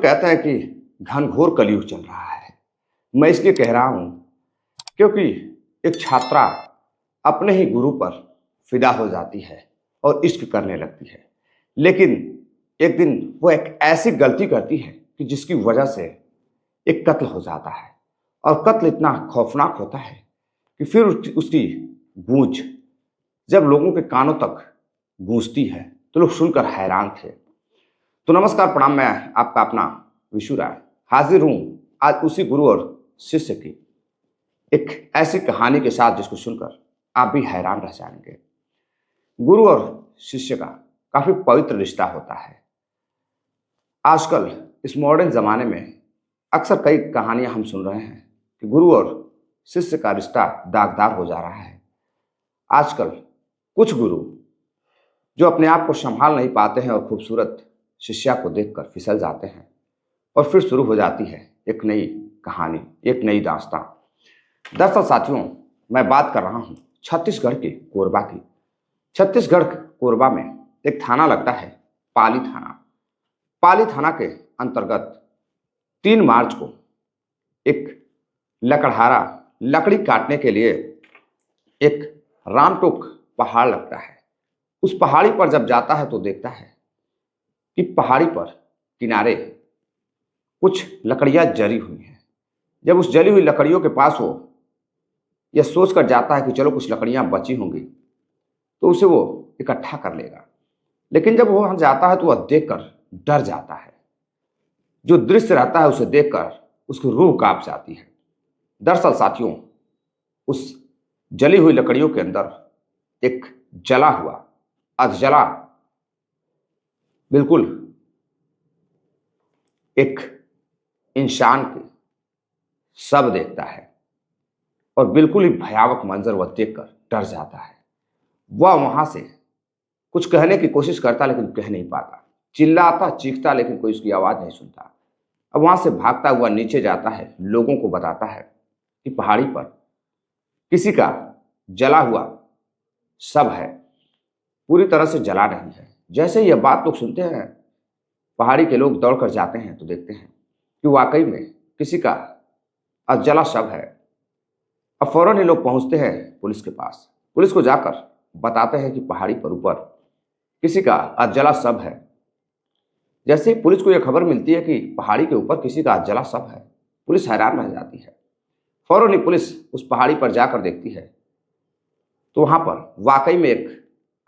कहते हैं कि घनघोर कलयुग चल रहा है। मैं इसलिए कह रहा हूं क्योंकि एक छात्रा अपने ही गुरु पर फिदा हो जाती है और इश्क करने लगती है। लेकिन एक दिन वो एक ऐसी गलती करती है कि जिसकी वजह से एक कत्ल हो जाता है। और कत्ल इतना खौफनाक होता है कि फिर उसकी गूंज जब लोगों के कानों तक गूंजती है तो लोग सुनकर हैरान थे। तो नमस्कार, प्रणाम। मैं आपका अपना विशु राय हाजिर हूं आज उसी गुरु और शिष्य की एक ऐसी कहानी के साथ जिसको सुनकर आप भी हैरान रह जाएंगे। गुरु और शिष्य का काफी पवित्र रिश्ता होता है। आजकल इस मॉडर्न जमाने में अक्सर कई कहानियां हम सुन रहे हैं कि गुरु और शिष्य का रिश्ता दागदार हो जा रहा है। आजकल कुछ गुरु जो अपने आप को संभाल नहीं पाते हैं और खूबसूरत शिष्या को देखकर फिसल जाते हैं और फिर शुरू हो जाती है एक नई कहानी, एक नई दास्तां। दरअसल साथियों, मैं बात कर रहा हूं छत्तीसगढ़ के कोरबा की। छत्तीसगढ़ कोरबा में एक थाना लगता है, पाली थाना। पाली थाना के अंतर्गत 3 मार्च को एक लकड़हारा लकड़ी काटने के लिए एक रामटोक पहाड़ लगता है। उस पहाड़ी पर जब जाता है तो देखता है कि पहाड़ी पर किनारे कुछ लकड़ियां जली हुई हैं। जब उस जली हुई लकड़ियों के पास वो यह सोच कर जाता है कि चलो कुछ लकड़ियां बची होंगी तो उसे वो इकट्ठा कर लेगा। लेकिन जब वो वहां जाता है तो वह देखकर डर जाता है। जो दृश्य रहता है उसे देखकर उसकी रूह कांप जाती है। दरअसल साथियों, उस जली हुई लकड़ियों के अंदर एक जला हुआ अधजला बिल्कुल एक इंसान के शव देखता है और बिल्कुल ही भयावह मंजर वह देखकर डर जाता है। वह वहां से कुछ कहने की कोशिश करता लेकिन कह नहीं पाता, चिल्लाता चीखता लेकिन कोई उसकी आवाज नहीं सुनता। अब वहां से भागता हुआ नीचे जाता है, लोगों को बताता है कि पहाड़ी पर किसी का जला हुआ शव है, पूरी तरह से जला नहीं है। जैसे यह बात लोग सुनते हैं, पहाड़ी के लोग दौड़कर जाते हैं तो देखते हैं कि वाकई में किसी का अधजला शव है। अब फौरन ये लोग पहुंचते हैं पुलिस के पास। पुलिस को जाकर बताते हैं कि पहाड़ी पर ऊपर किसी का अधजला शव है। जैसे ही पुलिस को यह खबर मिलती है कि पहाड़ी के ऊपर किसी का अधजला शव है, पुलिस हैरान रह जाती है। फौरन ही पुलिस उस पहाड़ी पर जाकर देखती है तो वहां पर वाकई में एक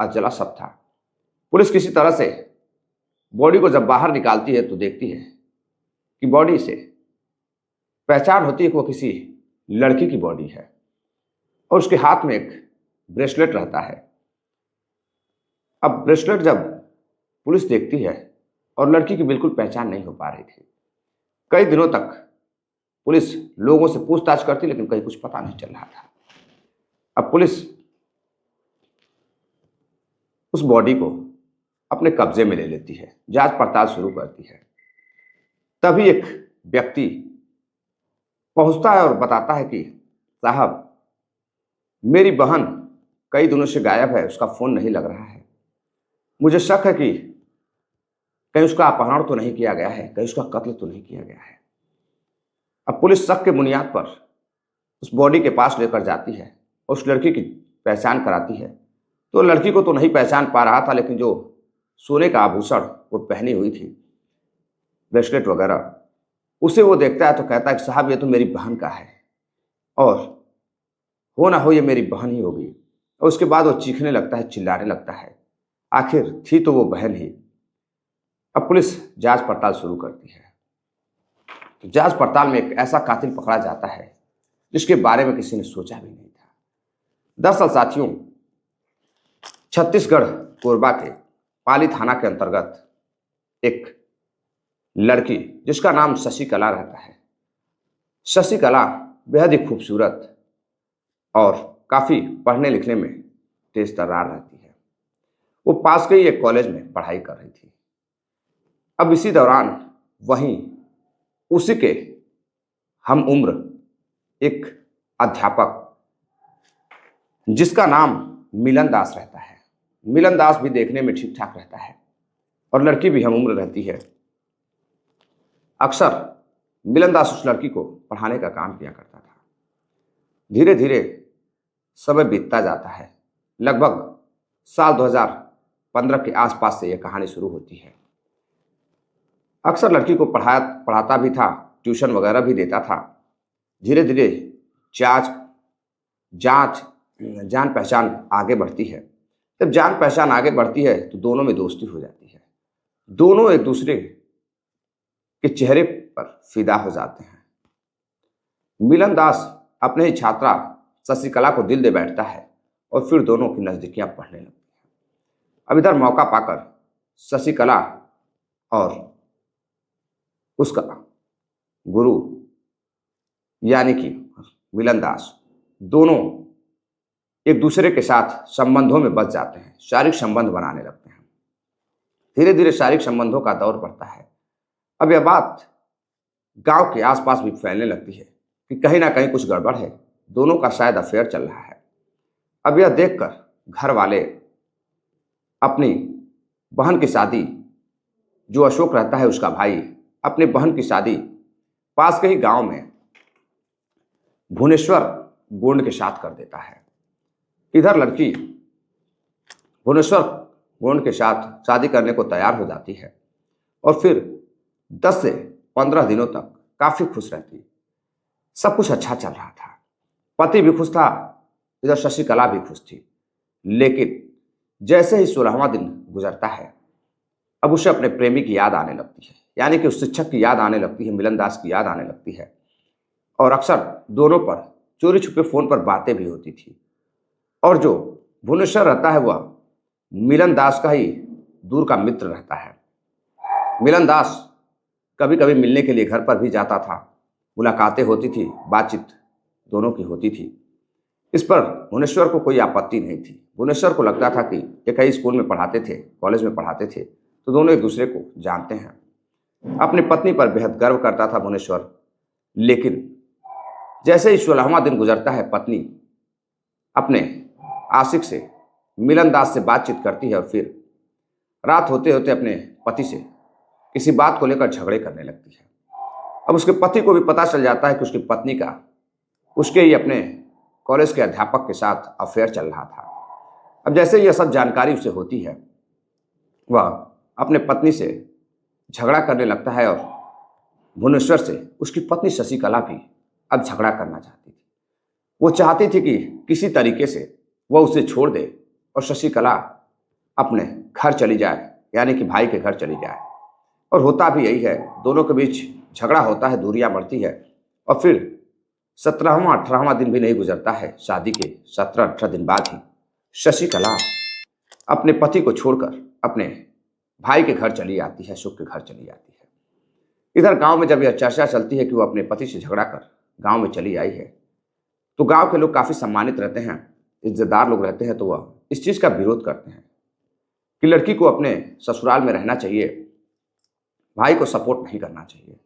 अधजला शव था। पुलिस किसी तरह से बॉडी को जब बाहर निकालती है तो देखती है कि बॉडी से पहचान होती है कि वो किसी लड़की की बॉडी है और उसके हाथ में एक ब्रेसलेट रहता है। अब ब्रेसलेट जब पुलिस देखती है और लड़की की बिल्कुल पहचान नहीं हो पा रही थी। कई दिनों तक पुलिस लोगों से पूछताछ करती लेकिन कहीं कुछ पता नहीं चल रहा था। अब पुलिस उस बॉडी को अपने कब्जे में ले लेती है, जांच पड़ताल शुरू करती है। तभी एक व्यक्ति पहुंचता है और बताता है कि साहब, मेरी बहन कई दिनों से गायब है, उसका फोन नहीं लग रहा है। मुझे शक है कि कहीं उसका अपहरण तो नहीं किया गया है, कहीं उसका कत्ल तो नहीं किया गया है। अब पुलिस शक के बुनियाद पर उस बॉडी के पास लेकर जाती है और उस लड़की की पहचान कराती है। तो लड़की को तो नहीं पहचान पा रहा था, लेकिन जो सोने का आभूषण वो पहनी हुई थी, ब्रेसलेट वगैरह, उसे वो देखता है तो कहता है कि साहब ये तो मेरी बहन का है और हो ना हो ये मेरी बहन ही होगी। और उसके बाद वो चीखने लगता है, चिल्लाने लगता है। आखिर थी तो वो बहन ही। अब पुलिस जांच पड़ताल शुरू करती है। तो जांच पड़ताल में एक ऐसा कातिल पकड़ा जाता है जिसके बारे में किसी ने सोचा भी नहीं था। दरअसल साथियों, छत्तीसगढ़ कोरबा के पाली थाना के अंतर्गत एक लड़की जिसका नाम शशिकला रहता है। शशिकला बेहद ही खूबसूरत और काफी पढ़ने लिखने में तेज तर्रार रहती है। वो पास के ही एक कॉलेज में पढ़ाई कर रही थी। अब इसी दौरान वहीं उसी के हम उम्र एक अध्यापक जिसका नाम मिलन दास रहता है। मिलन दास भी देखने में ठीक ठाक रहता है और लड़की भी हम उम्र रहती है। अक्सर मिलनदास उस लड़की को पढ़ाने का काम किया करता था। धीरे धीरे समय बीतता जाता है। लगभग साल 2015 के आसपास से यह कहानी शुरू होती है। अक्सर लड़की को पढ़ाता भी था, ट्यूशन वगैरह भी देता था। धीरे धीरे जांच जांच जान पहचान आगे बढ़ती है। जब जान पहचान आगे बढ़ती है तो दोनों में दोस्ती हो जाती है। दोनों एक दूसरे के चेहरे पर फिदा हो जाते हैं। मिलन दास अपने ही छात्रा शशिकला को दिल दे बैठता है और फिर दोनों की नजदीकियां बढ़ने लगती हैं। अब इधर मौका पाकर शशिकला और उसका गुरु यानी कि मिलन दास दोनों एक दूसरे के साथ संबंधों में बच जाते हैं, शारीरिक संबंध बनाने लगते हैं। धीरे धीरे शारीरिक संबंधों का दौर बढ़ता है। अब यह बात गांव के आसपास भी फैलने लगती है कि कहीं ना कहीं कुछ गड़बड़ है, दोनों का शायद अफेयर चल रहा है। अब यह देखकर घर वाले अपनी बहन की शादी, जो अशोक रहता है उसका भाई, अपनी बहन की शादी पास के ही गांव में भुवनेश्वर गोंड के साथ कर देता है। इधर लड़की भुवनेश्वर गोंड के साथ शादी करने को तैयार हो जाती है और फिर 10 से 15 दिनों तक काफी खुश रहती। सब कुछ अच्छा चल रहा था, पति भी खुश था, इधर शशिकला भी खुश थी। लेकिन जैसे ही 16वां दिन गुजरता है, अब उसे अपने प्रेमी की याद आने लगती है, यानी कि उस शिक्षक की याद आने लगती है, मिलन दास की याद आने लगती है। और अक्सर दोनों पर चोरी छुपे फोन पर बातें भी होती थी। और जो भुवनेश्वर रहता है वह मिलन दास का ही दूर का मित्र रहता है। मिलन दास कभी कभी मिलने के लिए घर पर भी जाता था, मुलाकातें होती थी, बातचीत दोनों की होती थी। इस पर भुवनेश्वर को कोई आपत्ति नहीं थी। भुवनेश्वर को लगता था कि ये कई स्कूल में पढ़ाते थे, कॉलेज में पढ़ाते थे, तो दोनों एक दूसरे को जानते हैं। अपनी पत्नी पर बेहद गर्व करता था भुवनेश्वर। लेकिन जैसे ही 16वां दिन गुजरता है, पत्नी अपने आशिक से मिलन दास से बातचीत करती है और फिर रात होते होते अपने पति से किसी बात को लेकर झगड़े करने लगती है। अब उसके पति को भी पता चल जाता है कि उसकी पत्नी का उसके ही अपने कॉलेज के अध्यापक के साथ अफेयर चल रहा था। अब जैसे यह सब जानकारी उसे होती है, वह अपने पत्नी से झगड़ा करने लगता है और भुवनेश्वर से उसकी पत्नी शशिकला भी अब झगड़ा करना चाहती थी। वो चाहती थी कि किसी तरीके से वह उसे छोड़ दे और शशिकला अपने घर चली जाए, यानी कि भाई के घर चली जाए। और होता भी यही है, दोनों के बीच झगड़ा होता है, दूरियां बढ़ती है। और फिर 17वां 18वां दिन भी नहीं गुजरता है, शादी के 17-18 दिन बाद ही शशिकला अपने पति को छोड़कर अपने भाई के घर चली आती है, अशोक के घर चली आती है। इधर गांव में जब यह चर्चा चलती है कि वो अपने पति से झगड़ा कर गांव में चली आई है, तो गांव के लोग काफी सम्मानित रहते हैं, इज्जतदार लोग रहते हैं, तो वह इस चीज का विरोध करते हैं कि लड़की को अपने ससुराल में रहना चाहिए, भाई को सपोर्ट नहीं करना चाहिए।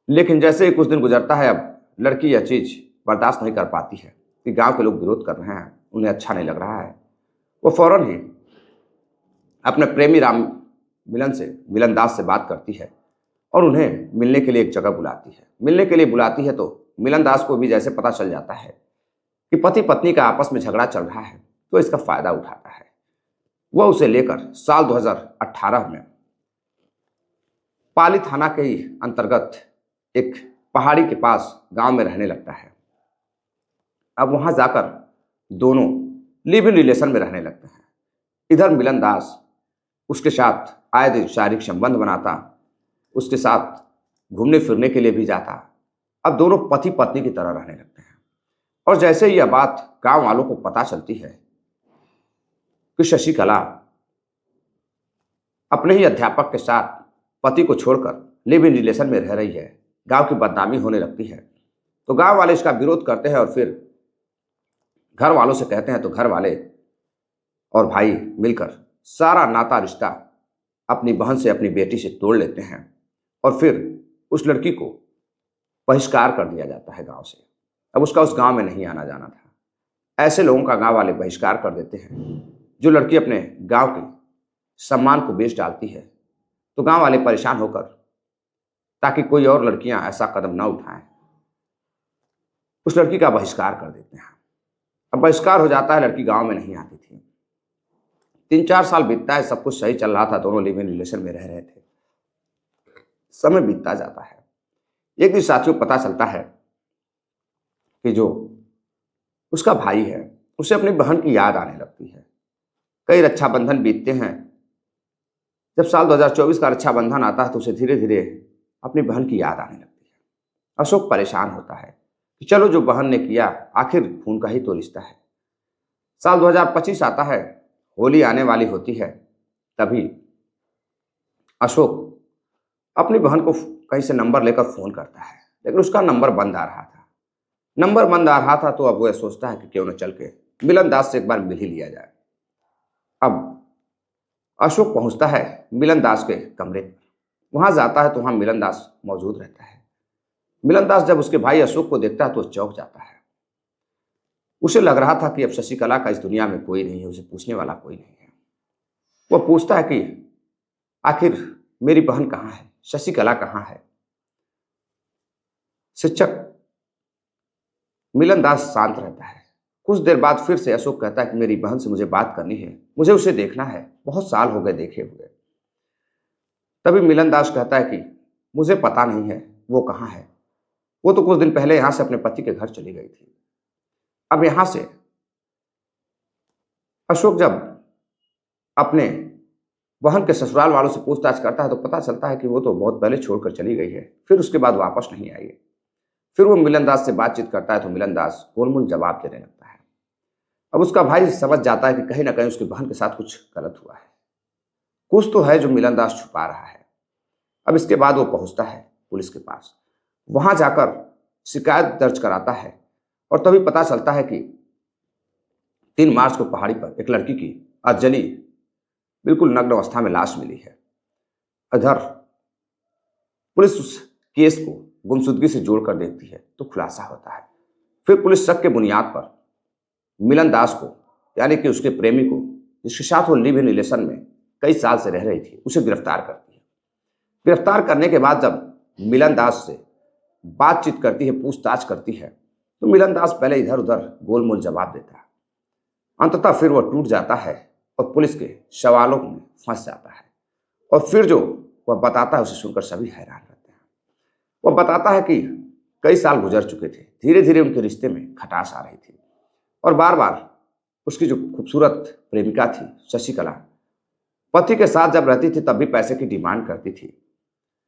लेकिन जैसे ही कुछ दिन गुजरता है, अब लड़की यह चीज बर्दाश्त नहीं कर पाती है कि गांव के लोग विरोध कर रहे हैं, उन्हें अच्छा नहीं लग रहा है। वो फौरन ही अपने प्रेमी मिलन दास से बात करती है और उन्हें मिलने के लिए एक जगह बुलाती है। मिलने के लिए बुलाती है तो मिलन दास को भी जैसे पता चल जाता है कि पति पत्नी का आपस में झगड़ा चल रहा है, तो इसका फायदा उठाता है। वह उसे लेकर साल 2018 में पाली थाना के ही अंतर्गत एक पहाड़ी के पास गांव में रहने लगता है। अब वहां जाकर दोनों लिव इन रिलेशन में रहने लगते हैं। इधर मिलन दास उसके साथ आए दिन शारीरिक संबंध बनाता, उसके साथ घूमने फिरने के लिए भी जाता। अब दोनों पति पत्नी की तरह रहने लगते हैं। और जैसे ही यह बात गांव वालों को पता चलती है कि शशिकला अपने ही अध्यापक के साथ पति को छोड़कर लिव इन रिलेशन में रह रही है, गांव की बदनामी होने लगती है, तो गांव वाले इसका विरोध करते हैं और फिर घर वालों से कहते हैं। तो घर वाले और भाई मिलकर सारा नाता रिश्ता अपनी बहन से, अपनी बेटी से तोड़ लेते हैं और फिर उस लड़की को बहिष्कार कर दिया जाता है गांव से। अब उसका उस गांव में नहीं आना जाना था। ऐसे लोगों का गांव वाले बहिष्कार कर देते हैं। जो लड़की अपने गांव के सम्मान को बेच डालती है, तो गांव वाले परेशान होकर ताकि कोई और लड़कियां ऐसा कदम ना उठाएं। उस लड़की का बहिष्कार कर देते हैं। अब बहिष्कार हो जाता है, लड़की गांव में नहीं आती थी। 3-4 साल बीतता है, सब कुछ सही चल रहा था, दोनों लिव इन रिलेशन में रह रहे थे। समय बीतता जाता है। एक दिन साथियों पता चलता है कि जो उसका भाई है उसे अपनी बहन की याद आने लगती है। कई रक्षाबंधन बीतते हैं। जब साल 2024 का रक्षाबंधन आता है तो उसे धीरे धीरे अपनी बहन की याद आने लगती है। अशोक परेशान होता है कि चलो जो बहन ने किया, आखिर खून का ही तो रिश्ता है। साल 2025 आता है, होली आने वाली होती है। तभी अशोक अपनी बहन को कहीं से नंबर लेकर फोन करता है, लेकिन उसका नंबर बंद आ रहा था। नंबर बंद आ रहा था तो अब वो सोचता है कि क्यों न चल के मिलन दास से एक बार मिल ही लिया जाए। अब अशोक पहुंचता है मिलन दास के कमरे पर। वहां जाता है तो वहां मिलन दास मौजूद रहता है। मिलन दास जब उसके भाई अशोक को देखता है तो चौंक जाता है। उसे लग रहा था कि अब शशिकला का इस दुनिया में कोई नहीं है, उसे पूछने वाला कोई नहीं है। वो पूछता है कि आखिर मेरी बहन कहाँ है, शशिकला कहाँ है। शिक्षक मिलन दास शांत रहता है। कुछ देर बाद फिर से अशोक कहता है कि मेरी बहन से मुझे बात करनी है, मुझे उसे देखना है, बहुत साल हो गए देखे हुए। तभी मिलन दास कहता है कि मुझे पता नहीं है वो कहाँ है, वो तो कुछ दिन पहले यहां से अपने पति के घर चली गई थी। अब यहां से अशोक जब अपने बहन के ससुराल वालों से पूछताछ करता है तो पता चलता है कि वो तो बहुत पहले छोड़कर चली गई है, फिर उसके बाद वापस नहीं आई है। फिर वो मिलन दास से बातचीत करता है तो मिलन दास गोलमोल जवाब देने लगता है। अब उसका भाई समझ जाता है कि कहीं ना कहीं उसकी बहन के साथ कुछ गलत हुआ है, कुछ तो है जो मिलन दास छुपा रहा है। अब इसके बाद वो पहुंचता है पुलिस के पास। वहां जाकर शिकायत दर्ज कराता है और तभी पता चलता है कि 3 मार्च को पहाड़ी पर एक लड़की की अजली बिल्कुल नग्न अवस्था में लाश मिली है। इधर पुलिस उस केस को गुमशुदगी से जोड़कर देखती है तो खुलासा होता है। फिर पुलिस शक के बुनियाद पर मिलन दास को, यानी कि उसके प्रेमी को, जिसके साथ वो लिव इन रिलेशन में कई साल से रह रही थी, उसे गिरफ्तार करती है। गिरफ्तार करने के बाद जब मिलन दास से बातचीत करती है, पूछताछ करती है, तो मिलन दास पहले इधर उधर गोलमोल जवाब देता है। अंततः फिर वह टूट जाता है और पुलिस के सवालों में फंस जाता है। और फिर जो वह बताता है उसे सुनकर सभी हैरान रहते हैं। वह बताता है कि कई साल गुजर चुके थे, धीरे धीरे उनके रिश्ते में खटास आ रही थी और बार बार उसकी जो खूबसूरत प्रेमिका थी शशिकला, पति के साथ जब रहती थी तब भी पैसे की डिमांड करती थी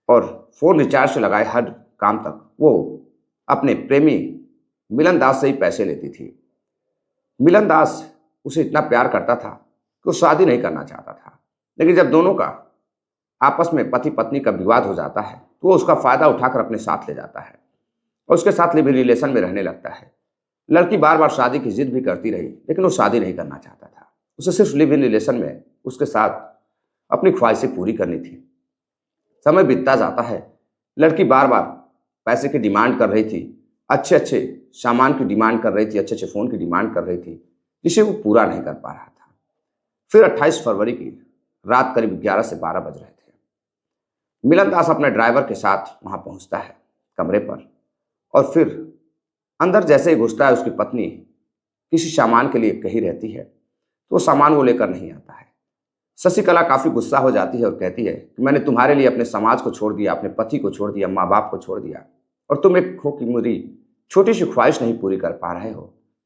और फोन रिचार्ज से लगाए हर काम तक वो अपने प्रेमी मिलन दास से ही पैसे लेती थी। मिलन दास उसे इतना प्यार करता था कि वो शादी नहीं करना चाहता था, लेकिन जब दोनों का आपस में पति पत्नी का विवाद हो जाता है तो वो उसका फायदा उठाकर अपने साथ ले जाता है और उसके साथ लिव इन रिलेशन में रहने लगता है। लड़की बार बार शादी की जिद भी करती रही, लेकिन वो शादी नहीं करना चाहता था। उसे सिर्फ लिव इन रिलेशन में उसके साथ अपनी ख्वाहिशें पूरी करनी थी। समय बीतता जाता है। लड़की बार बार पैसे की डिमांड कर रही थी, अच्छे अच्छे सामान की डिमांड कर रही थी, अच्छे अच्छे फ़ोन की डिमांड कर रही थी, जिसे वो पूरा नहीं कर पा रहा था। फिर 28 फरवरी की रात करीब 11 से 12 बज रहे थे। मिलन दास अपने ड्राइवर के साथ वहां पहुंचता है कमरे पर और फिर अंदर जैसे ही घुसता है उसकी पत्नी किसी सामान के लिए कही रहती है तो वो सामान वो लेकर नहीं आता है। शशिकला काफ़ी गुस्सा हो जाती है और कहती है कि मैंने तुम्हारे लिए अपने समाज को छोड़ दिया, अपने पति को छोड़ दिया, माँ बाप को छोड़ दिया और तुम एक खो की मेरी छोटी सी ख्वाहिश नहीं पूरी कर पा रहे हो,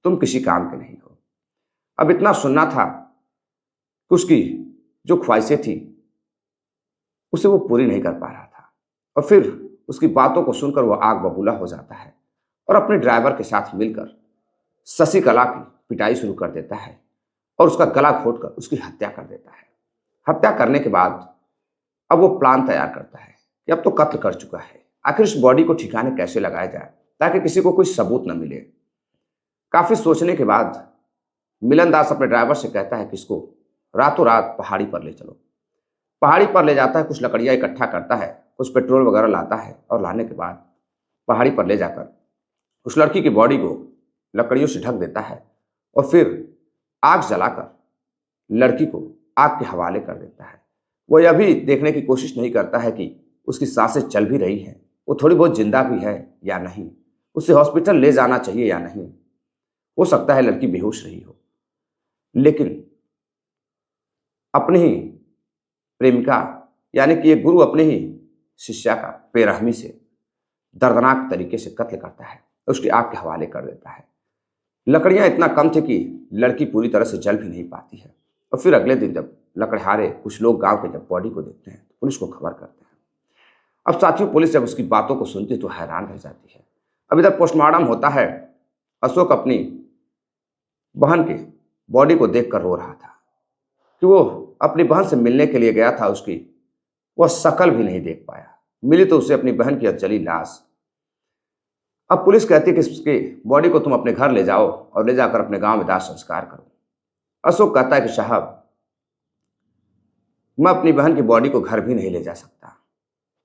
तुम किसी काम के नहीं हो। अब इतना सुनना था कि उसकी जो ख्वाहिशें थी उसे वो पूरी नहीं कर पा रहा था और फिर उसकी बातों को सुनकर वो आग बबूला हो जाता है और अपने ड्राइवर के साथ मिलकर शशिकला की पिटाई शुरू कर देता है और उसका गला घोंटकर उसकी हत्या कर देता है। हत्या करने के बाद अब वो प्लान तैयार करता है कि अब तो कत्ल कर चुका है, आखिर इस बॉडी को ठिकाने कैसे लगाया जाए ताकि किसी को कोई सबूत न मिले। काफी सोचने के बाद मिलन दास अपने ड्राइवर से कहता है कि इसको रातों रात पहाड़ी पर ले चलो। पहाड़ी पर ले जाता है, कुछ लकड़ियाँ इकट्ठा करता है, कुछ पेट्रोल वगैरह लाता है और लाने के बाद पहाड़ी पर ले जाकर उस लड़की की बॉडी को लकड़ियों से ढक देता है और फिर आग जलाकर लड़की को आग के हवाले कर देता है। वो यह भी देखने की कोशिश नहीं करता है कि उसकी सांसें चल भी रही हैं, वो थोड़ी बहुत जिंदा भी है या नहीं, उसे हॉस्पिटल ले जाना चाहिए या नहीं। हो सकता है लड़की बेहोश रही हो, लेकिन अपनी ही प्रेमिका यानी कि ये गुरु अपने ही शिष्या का बेरहमी से दर्दनाक तरीके से कत्ल करता है, उसकी आग के हवाले कर देता है। लकड़ियां इतना कम थे कि लड़की पूरी तरह से जल भी नहीं पाती है। और फिर अगले दिन जब लकड़हारे कुछ लोग गांव के जब बॉडी को देखते हैं तो पुलिस को खबर करते हैं। अब साथियों, पुलिस जब उसकी बातों को सुनती है तो हैरान रह जाती है। अब इधर पोस्टमार्टम होता है। अशोक अपनी बहन के बॉडी को देखकर रो रहा था कि वो अपनी बहन से मिलने के लिए गया था, उसकी वह शक्ल भी नहीं देख पाया। मिली तो उसे अपनी बहन की जली लाश। अब पुलिस कहती है कि उसकी बॉडी को तुम अपने घर ले जाओ और ले जाकर अपने गांव में दाह संस्कार करो। अशोक कहता है कि साहब, मैं अपनी बहन की बॉडी को घर भी नहीं ले जा सकता।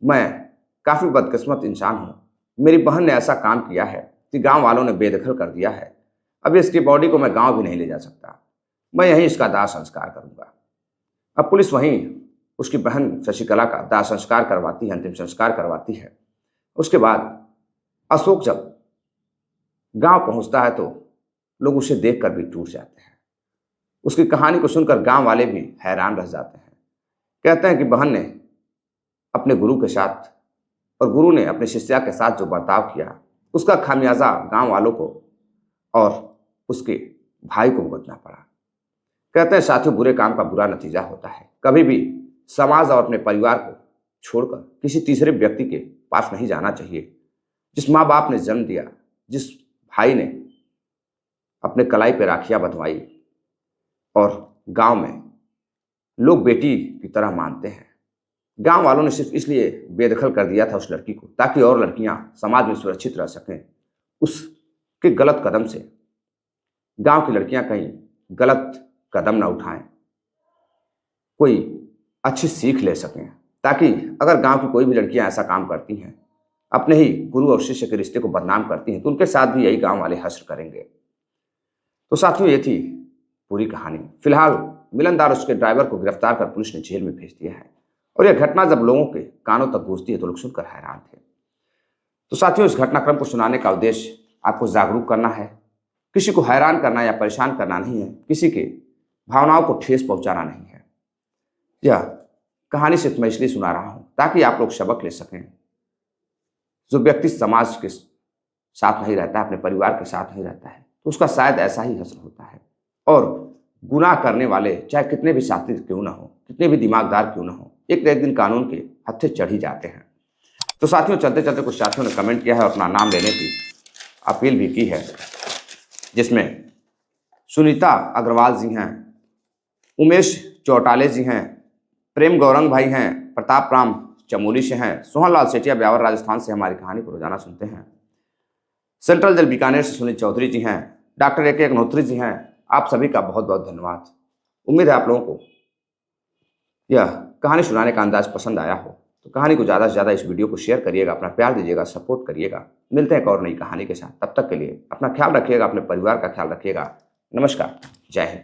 मैं काफी बदकिस्मत इंसान हूं। मेरी बहन ने ऐसा काम किया है कि गांव वालों ने बेदखल कर दिया है। अब इसकी बॉडी को मैं गांव भी नहीं ले जा सकता। मैं यहीं इसका दाह संस्कार करूंगा। अब पुलिस वहीं उसकी बहन शशिकला का दाह संस्कार करवाती है, अंतिम संस्कार करवाती है। उसके बाद अशोक जब गांव पहुंचता है तो लोग उसे देखकर भी टूट जाते हैं। उसकी कहानी को सुनकर गांव वाले भी हैरान रह जाते हैं। कहते हैं कि बहन ने अपने गुरु के साथ और गुरु ने अपने शिष्या के साथ जो बर्ताव किया, उसका खामियाजा गांव वालों को और उसके भाई को भुगतना पड़ा। कहते हैं साथियों, बुरे काम का बुरा नतीजा होता है। कभी भी समाज और अपने परिवार को छोड़कर किसी तीसरे व्यक्ति के पास नहीं जाना चाहिए। जिस माँ बाप ने जन्म दिया, जिस भाई ने अपने कलाई पे राखियां बंधवाई और गांव में लोग बेटी की तरह मानते हैं, गांव वालों ने सिर्फ इसलिए बेदखल कर दिया था उस लड़की को ताकि और लड़कियां समाज में सुरक्षित रह सकें। उसके गलत कदम से गांव की लड़कियां कहीं गलत कदम ना उठाएं, कोई अच्छी सीख ले सकें, ताकि अगर गांव की कोई भी लड़कियां ऐसा काम करती हैं, अपने ही गुरु और शिष्य के रिश्ते को बदनाम करती हैं, तो उनके साथ भी यही गांव वाले हश्र करेंगे। तो साथियों, ये थी पूरी कहानी। फिलहाल मिलनदार उसके ड्राइवर को गिरफ्तार कर पुलिस ने जेल में भेज दिया है। और यह घटना जब लोगों के कानों तक पहुंचती है तो लोग सुनकर हैरान थे। तो साथियों, इस घटनाक्रम को सुनाने का उद्देश्य आपको जागरूक करना है, किसी को हैरान करना या परेशान करना नहीं है, किसी के भावनाओं को ठेस पहुंचाना नहीं है। यह कहानी सिर्फ मैं इसलिए सुना रहा हूं ताकि आप लोग सबक ले सकें। जो व्यक्ति समाज के साथ नहीं रहता है, अपने परिवार के साथ नहीं रहता है, तो उसका शायद ऐसा ही हश्र होता है। और गुनाह करने वाले चाहे कितने भी शातिर क्यों ना हो, कितने भी दिमागदार क्यों ना हो, एक दिन कानून के हत्थे चढ़ ही जाते हैं। तो साथियों, चलते चलते कुछ साथियों ने कमेंट किया है और अपना नाम लेने की अपील भी की है, जिसमें सुनीता अग्रवाल जी हैं, उमेश चौटाले जी हैं, प्रेम गौरंग भाई हैं, प्रताप राम चमोली से हैं, सोहनलाल सेठिया ब्यावर राजस्थान से हमारी कहानी को रोजाना सुनते हैं, सेंट्रल जेल बीकानेर से सुनील चौधरी जी हैं, डॉक्टर ए के अग्नोत्री जी हैं। आप सभी का बहुत बहुत धन्यवाद। उम्मीद है आप लोगों को यह कहानी सुनाने का अंदाज पसंद आया हो। तो कहानी को ज़्यादा से ज़्यादा इस वीडियो को शेयर करिएगा, अपना प्यार दीजिएगा, सपोर्ट करिएगा। मिलते हैं एक और नई कहानी के साथ। तब तक के लिए अपना ख्याल रखिएगा, अपने परिवार का ख्याल रखिएगा। नमस्कार, जय हिंद।